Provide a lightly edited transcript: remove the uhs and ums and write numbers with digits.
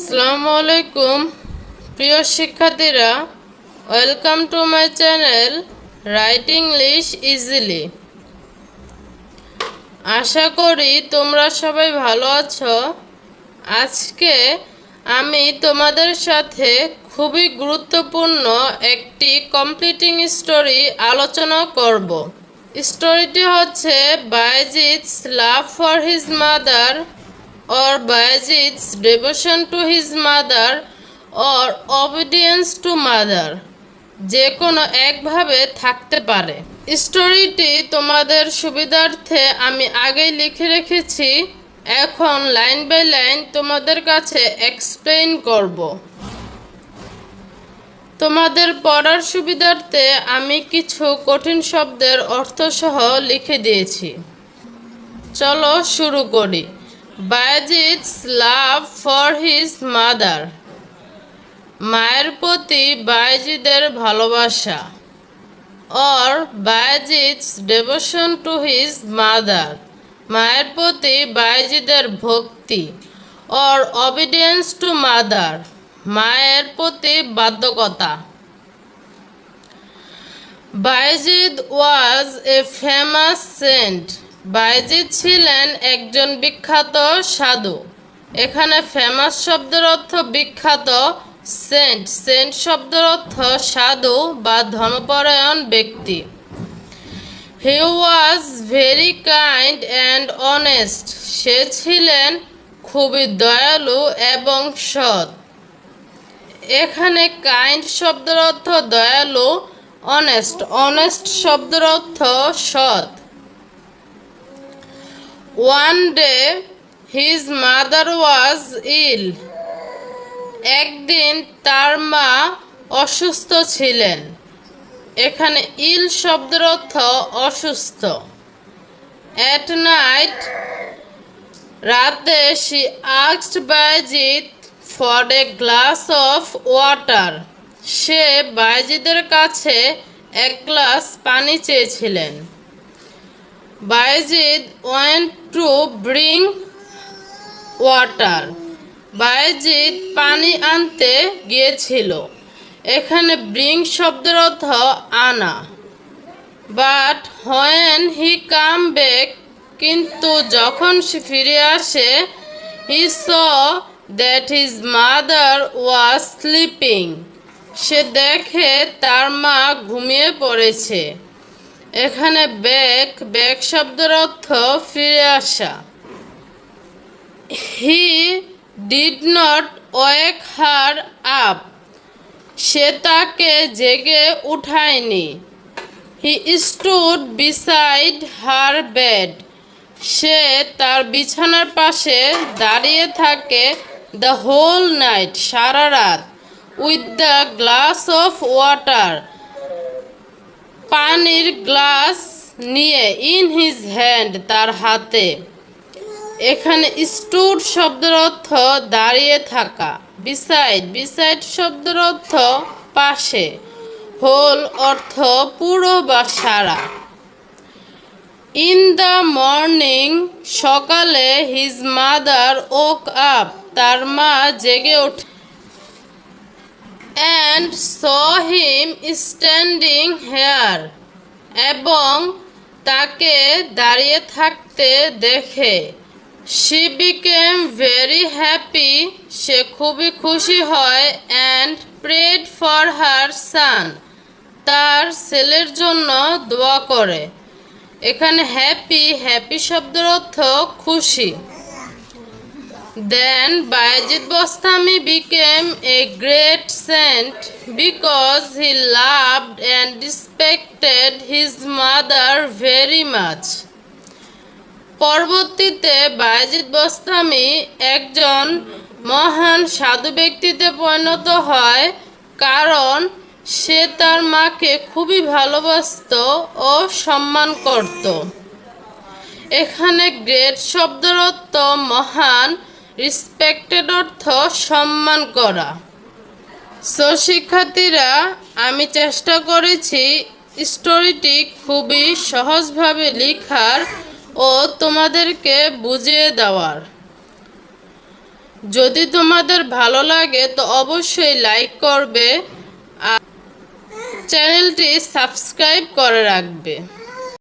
আসসালামু আলাইকুম প্রিয় শিক্ষার্থীরা, welcome to my channel write English easily. আশা করি তোমরা সবাই ভালো আছো। আজকে আমি তোমাদের সাথে খুবই গুরুত্বপূর্ণ একটি কমপ্লিটিং স্টোরি আলোচনা করব। স্টোরিটি হচ্ছে Bayezid's love for his mother or Bayezid's devotion to his mother or obedience to mother, যে কোনো একভাবে থাকতে পারে। স্টোরিটি তোমাদের সুবিধার্থে আমি আগেই লিখে রেখেছি, এখন লাইন বাই লাইন তোমাদের কাছে এক্সপ্লেইন করব। তোমাদের পড়ার সুবিধার্থে আমি কিছু কঠিন শব্দের অর্থসহ লিখে দিয়েছি। চলো শুরু করি। Bayezid's love for his mother, মায়ের প্রতি বায়েজিদের ভালোবাসা। Or Bayezid's devotion to his mother, মায়ের প্রতি বায়েজিদের ভক্তি। অর অবিডিয়েন্স টু মাদার, মায়ের প্রতি বাধ্যকতা। বায়েজিদ ওয়াজ এ ফেমাস সেন্ট, বায়েজিদ ছিলেন একজন বিখ্যাত সাধু। এখানে ফেমাস শব্দের অর্থ বিখ্যাত, সেন্ট সেন্ট শব্দের অর্থ সাধু বা ধর্মপরায়ণ ব্যক্তি। He was very kind and honest, সে ছিলেন খুবই দয়ালু এবং সৎ। এখানে কাইন্ড শব্দের অর্থ দয়ালু, অনেস্ট অনেস্ট শব্দের অর্থ সৎ। One day his mother was ill, একদিন তার মা অসুস্থ ছিলেন। এখানে ইল শব্দের অর্থ অসুস্থ। At night, রাতে she asked Bayezid for a glass of water, সে বায়েজিদের কাছে এক গ্লাস পানি চেয়েছিলেন। Bayezid went to bring water, Bayezid পানি আনতে গিয়েছিল। এখানে ব্রিং শব্দের অর্থ আনা। But when he come back, কিন্তু যখন সে ফিরে আসে, he saw that his mother was sleeping, সে দেখে তার মা ঘুমিয়ে পড়েছে। এখানে ব্যাক ব্যাক শব্দের অর্থ ফিরে আসা। He did not wake her up, সে তাকে জেগে উঠায়নি। He stood beside her bed, সে তার বিছানার পাশে দাঁড়িয়ে থাকে। দ্য হোল নাইট, সারা রাত। With the glass of water, পানির গ্লাস নিয়ে। ইন হিজ হ্যান্ড, তার হাতে। এখানে স্টুড শব্দের অর্থ দাঁড়িয়ে থাকা। বিসাইড বিসাইড শব্দের অর্থ পাশে। হোল অর্থ পুরো বা সারা। ইন দ্য মর্নিং, সকালে। হিজ মাদার ওক আপ, তার মা জেগে ওঠে। and saw him standing here, এবং তাকে দাঁড়িয়ে থাকতে দেখে। she became very happy, সে খুবই খুশি হয়। and prayed for her son, তার ছেলের জন্য দোয়া করে। এখানে হ্যাপি হ্যাপি শব্দের অর্থ খুশি। Then Bayezid Bostami became a great saint because he loved and respected his mother very much. পরবর্তীতে বায়েজিদ বোস্তামি একজন মহান সাধু ব্যক্তিতে পরিণত হয়, কারণ সে তার মাকে খুবই ভালোবাসত ও সম্মান করত। এখানে গ্রেট শব্দের অর্থ মহান, রেসপেক্টেড অর্থ সম্মান করা। সো শিক্ষার্থীরা, আমি চেষ্টা করেছি স্টোরিটি খুবই সহজভাবে লেখার ও তোমাদেরকে বুঝিয়ে দেওয়ার। যদি তোমাদের ভালো লাগে তো অবশ্যই লাইক করবে আর চ্যানেলটি সাবস্ক্রাইব করে রাখবে।